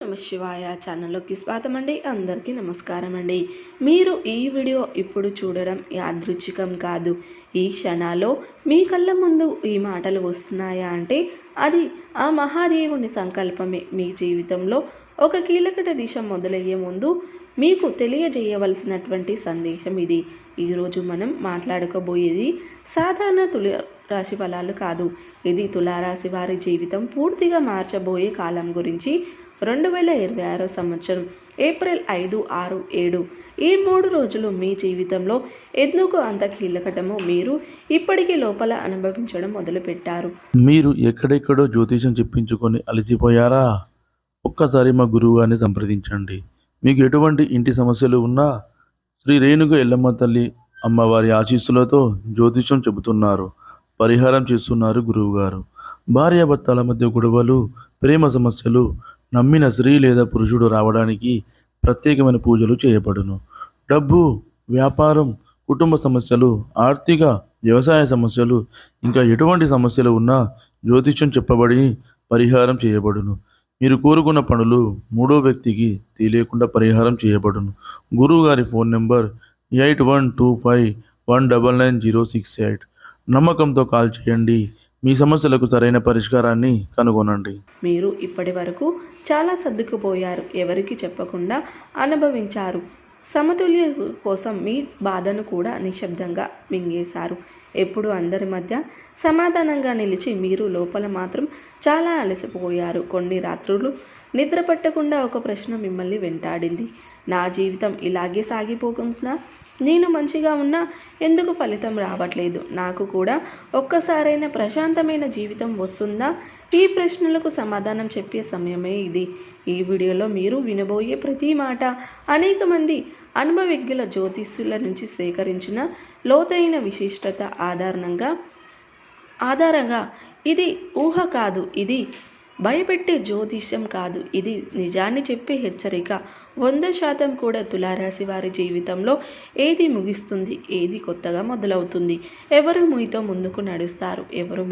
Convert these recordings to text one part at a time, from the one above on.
నమ శివాయ ఛానల్లోకి స్వాగతం అండి. అందరికీ నమస్కారం అండి. మీరు ఈ వీడియో ఇప్పుడు చూడడం యాదృచ్ఛికం కాదు. ఈ క్షణాల్లో మీ కళ్ళ ముందు ఈ మాటలు వస్తున్నాయా అంటే అది ఆ మహాదేవుని సంకల్పమే. మీ జీవితంలో ఒక కీలక దిశ మొదలయ్యే ముందు మీకు తెలియజేయవలసినటువంటి సందేశం ఇది. ఈరోజు మనం మాట్లాడుకోబోయేది సాధారణ తులారాశి ఫలాలు కాదు. ఇది తులారాశి వారి జీవితం పూర్తిగా మార్చబోయే కాలం గురించి. 2026 సంవత్సరం ఏప్రిల్ 5, 6, 7 ఈ 3 రోజులు మీ జీవితంలో ఎందుకు అంత కీలకటమో మీరు ఇప్పటికీ లోపల అనుభవించడం మొదలుపెట్టారు. మీరు ఎక్కడెక్కడో జ్యోతిషం చెప్పించుకొని అలసిపోయారా? ఒక్కసారి మా గురువుగారిని సంప్రదించండి. మీకు ఎటువంటి ఇంటి సమస్యలు ఉన్నా శ్రీ రేణుక ఎల్లమ్మ తల్లి అమ్మవారి ఆశీస్సులతో జ్యోతిషం చెబుతున్నారు, పరిహారం చేస్తున్నారు గురువుగారు. భార్యాభర్తల మధ్య గొడవలు, ప్రేమ సమస్యలు, నమ్మిన స్త్రీ లేదా పురుషుడు రావడానికి ప్రత్యేకమైన పూజలు చేయబడును. డబ్బు, వ్యాపారం, కుటుంబ సమస్యలు, ఆర్థిక, వ్యవసాయ సమస్యలు, ఇంకా ఎటువంటి సమస్యలు ఉన్నా జ్యోతిష్యం చెప్పబడి పరిహారం చేయబడును. మీరు కోరుకున్న పనులు మూడో వ్యక్తికి తెలియకుండా పరిహారం చేయబడును. గురువుగారి ఫోన్ నెంబర్ 8125199068. నమ్మకంతో కాల్ చేయండి. మీ సమస్యలకు సరైన పరిష్కారాన్ని కనుగొనండి. మీరు ఇప్పటి వరకు చాలా సర్దుకుపోయారు, ఎవరికి చెప్పకుండా అనుభవించారు. సమతుల్య కోసం మీ బాధను కూడా నిశ్శబ్దంగా మింగేశారు. ఎప్పుడు అందరి మధ్య సమాధానంగా నిలిచి మీరు లోపల మాత్రం చాలా అలసిపోయారు. కొన్ని రాత్రులు నిద్ర పట్టకుండా ఒక ప్రశ్న మిమ్మల్ని వెంటాడింది. నా జీవితం ఇలాగే సాగిపోతుందా? నేను మంచిగా ఉన్నా ఎందుకు ఫలితం రావట్లేదు? నాకు కూడా ఒక్కసారైనా ప్రశాంతమైన జీవితం వస్తుందా? ఈ ప్రశ్నలకు సమాధానం చెప్పే సమయమే ఇది. ఈ వీడియోలో మీరు వినబోయే ప్రతి మాట అనేక మంది అనుభవజ్ఞుల జ్యోతిష్యుల నుంచి సేకరించిన లోతైన విశిష్టత ఆధారంగా ఇది ఊహ కాదు, ఇది భయపెట్టే జ్యోతిష్యం కాదు, ఇది నిజాన్ని చెప్పే హెచ్చరిక. 100% కూడా తులారాశి వారి జీవితంలో ఏది ముగిస్తుంది, ఏది కొత్తగా మొదలవుతుంది, ఎవరు మీతో ముందుకు నడుస్తారు, ఎవరు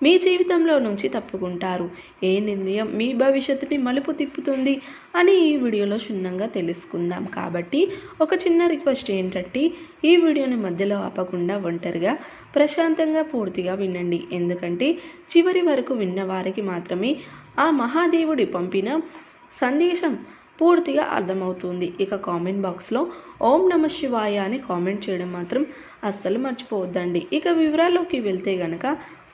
మీ జీవితంలో నుంచి తప్పుకుంటారు, ఏ నిర్ణయం మీ భవిష్యత్తుని మలుపు తిప్పుతుంది అని ఈ వీడియోలో క్షుణ్ణంగా తెలుసుకుందాం. కాబట్టి ఒక చిన్న రిక్వెస్ట్ ఏంటంటే ఈ వీడియోని మధ్యలో ఆపకుండా ఒంటరిగా ప్రశాంతంగా పూర్తిగా వినండి. ఎందుకంటే చివరి వరకు విన్న వారికి మాత్రమే ఆ మహాదేవుడి పంపిన సందేశం పూర్తిగా అర్థమవుతుంది. ఇక కామెంట్ బాక్స్లో ఓం నమ శివాయ అని కామెంట్ చేయడం మాత్రం అస్సలు మర్చిపోవద్దండి. ఇక వివరాల్లోకి వెళ్తే గనక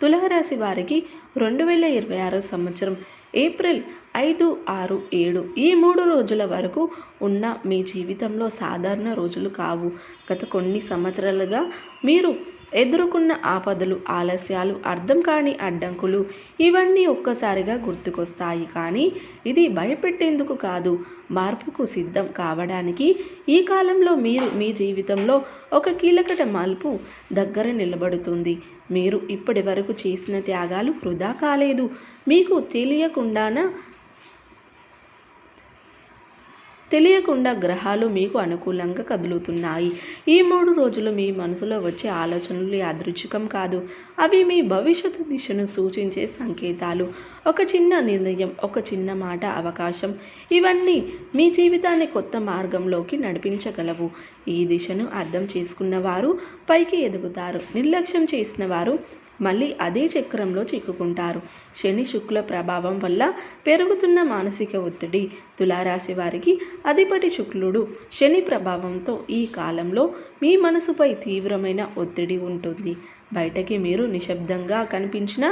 తులారాశి వారికి 2026 సంవత్సరం ఏప్రిల్ 5, 6, 7 ఈ 3 రోజుల వరకు ఉన్న మీ జీవితంలో సాధారణ రోజులు కావు. గత కొన్ని సంవత్సరాలుగా మీరు ఎదుర్కొన్న ఆపదలు, ఆలస్యాలు, అర్థం కాని అడ్డంకులు ఇవన్నీ ఒక్కసారిగా గుర్తుకొస్తాయి. కానీ ఇది భయపెట్టేందుకు కాదు, మార్పుకు సిద్ధం కావడానికి. ఈ కాలంలో మీరు మీ జీవితంలో ఒక కీలక మలుపు దగ్గర నిలబడుతుంది. మీరు ఇప్పటి వరకు చేసిన త్యాగాలు వృధా కాలేదు. మీకు తెలియకుండా గ్రహాలు మీకు అనుకూలంగా కదులుతున్నాయి. ఈ 3 రోజులు మీ మనసులో వచ్చే ఆలోచనలు యాదృచ్ఛికం కాదు, అవి మీ భవిష్యత్తు దిశను సూచించే సంకేతాలు. ఒక చిన్న నిర్ణయం, ఒక చిన్న మాట, అవకాశం ఇవన్నీ మీ జీవితాన్ని కొత్త మార్గంలోకి నడిపించగలవు. ఈ దిశను అర్థం చేసుకున్న వారు పైకి ఎదుగుతారు, నిర్లక్ష్యం చేసిన వారు మళ్ళీ అదే చక్రంలో చిక్కుకుంటారు. శని శుక్ల ప్రభావం వల్ల పెరుగుతున్న మానసిక ఒత్తిడి. తులారాశి వారికి అధిపతి శుక్లుడు శని ప్రభావంతో ఈ కాలంలో మీ మనసుపై తీవ్రమైన ఒత్తిడి ఉంటుంది. బయటకి మీరు నిశ్శబ్దంగా కనిపించినా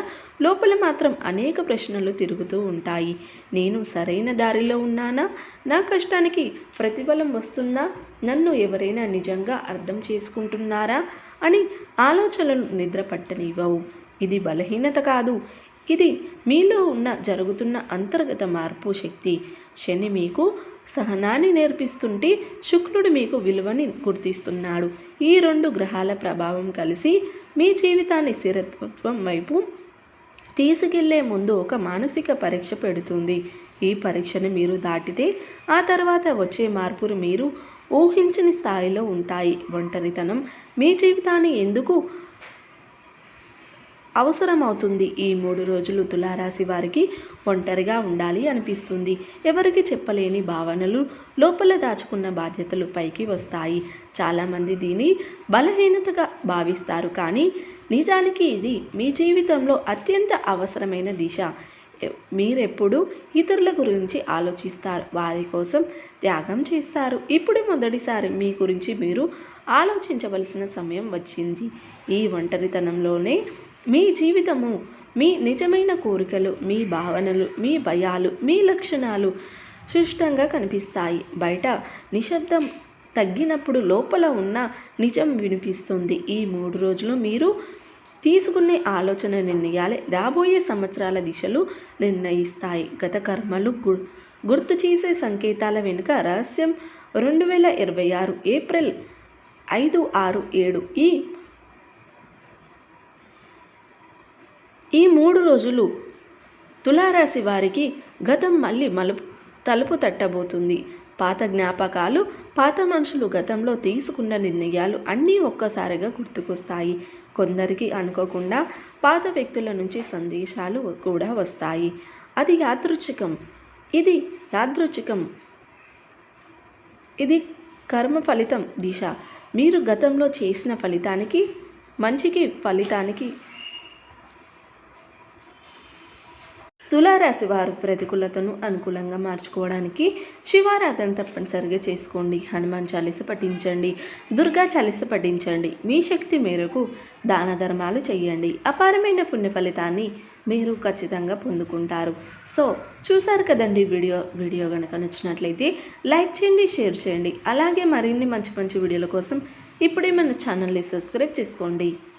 లోపల మాత్రం అనేక ప్రశ్నలు తిరుగుతూ ఉంటాయి. నేను సరైన దారిలో ఉన్నానా? నా కష్టానికి ప్రతిఫలం వస్తుందా? నన్ను ఎవరైనా నిజంగా అర్థం చేసుకుంటున్నారా అని ఆలోచనలు నిద్ర పట్టనివ్వవు. ఇది బలహీనత కాదు, ఇది మీలో జరుగుతున్న అంతర్గత మార్పు శక్తి. శని మీకు సహనాన్ని నేర్పిస్తుంటే శుక్రుడు మీకు విలువని గుర్తిస్తున్నాడు. ఈ 2 గ్రహాల ప్రభావం కలిసి మీ జీవితాన్ని స్థిరత్వం వైపు తీసుకెళ్లే ముందు ఒక మానసిక పరీక్ష పెడుతుంది. ఈ పరీక్షను మీరు దాటితే ఆ తర్వాత వచ్చే మార్పులు మీరు ఊహించని స్థాయిలో ఉంటాయి. ఒంటరితనం మీ జీవితాన్ని ఎందుకు అవసరమవుతుంది. ఈ 3 రోజులు తులారాశి వారికి ఒంటరిగా ఉండాలి అనిపిస్తుంది. ఎవరికి చెప్పలేని భావనలు, లోపల దాచుకున్న బాధ్యతలు పైకి వస్తాయి. చాలామంది దీన్ని బలహీనతగా భావిస్తారు, కానీ నిజానికి ఇది మీ జీవితంలో అత్యంత అవసరమైన దిశ. మీరెప్పుడు ఇతరుల గురించి ఆలోచిస్తారు, వారి కోసం త్యాగం చేస్తారు. ఇప్పుడు మొదటిసారి మీ గురించి మీరు ఆలోచించవలసిన సమయం వచ్చింది. ఈ ఒంటరితనంలోనే మీ జీవితము, మీ నిజమైన కోరికలు, మీ భావనలు, మీ భయాలు, మీ లక్షణాలు స్పష్టంగా కనిపిస్తాయి. బయట నిశ్శబ్దం తగ్గినప్పుడు లోపల ఉన్న నిజం వినిపిస్తుంది. ఈ 3 రోజులు మీరు తీసుకునే ఆలోచన నిర్ణయాలే రాబోయే సంవత్సరాల దిశలు నిర్ణయిస్తాయి. గత కర్మలు గుర్తు చేసే సంకేతాల వెనుక రహస్యం 2026 ఏప్రిల్ 5, 6, 7 ఈ 3 రోజులు తులారాశి వారికి గతం మళ్ళీ తలుపు తట్టబోతుంది. పాత జ్ఞాపకాలు, పాత మనుషులు, గతంలో తీసుకున్న నిర్ణయాలు అన్నీ ఒక్కసారిగా గుర్తుకొస్తాయి. కొందరికి అనుకోకుండా పాత వ్యక్తుల నుంచి సందేశాలు కూడా వస్తాయి. ఇది యాదృచ్ఛికం. ఇది కర్మ ఫలితం దిశ. మీరు గతంలో చేసిన ఫలితానికి, మంచికి ఫలితానికి. తులారాశి వారు ప్రతికూలతను అనుకూలంగా మార్చుకోవడానికి శివారాధన తప్పనిసరిగా చేసుకోండి. హనుమాన్ చాలీస పఠించండి, దుర్గా చాలీస పఠించండి. మీ శక్తి మేరకు దాన ధర్మాలు చేయండి. అపారమైన పుణ్య ఫలితాన్ని మీరు ఖచ్చితంగా పొందుకుంటారు. సో చూసారు కదండి వీడియో కనుక నచ్చినట్లయితే లైక్ చేయండి, షేర్ చేయండి. అలాగే మరిన్ని మంచి వీడియోల కోసం ఇప్పుడే మన ఛానల్ని సబ్స్క్రైబ్ చేసుకోండి.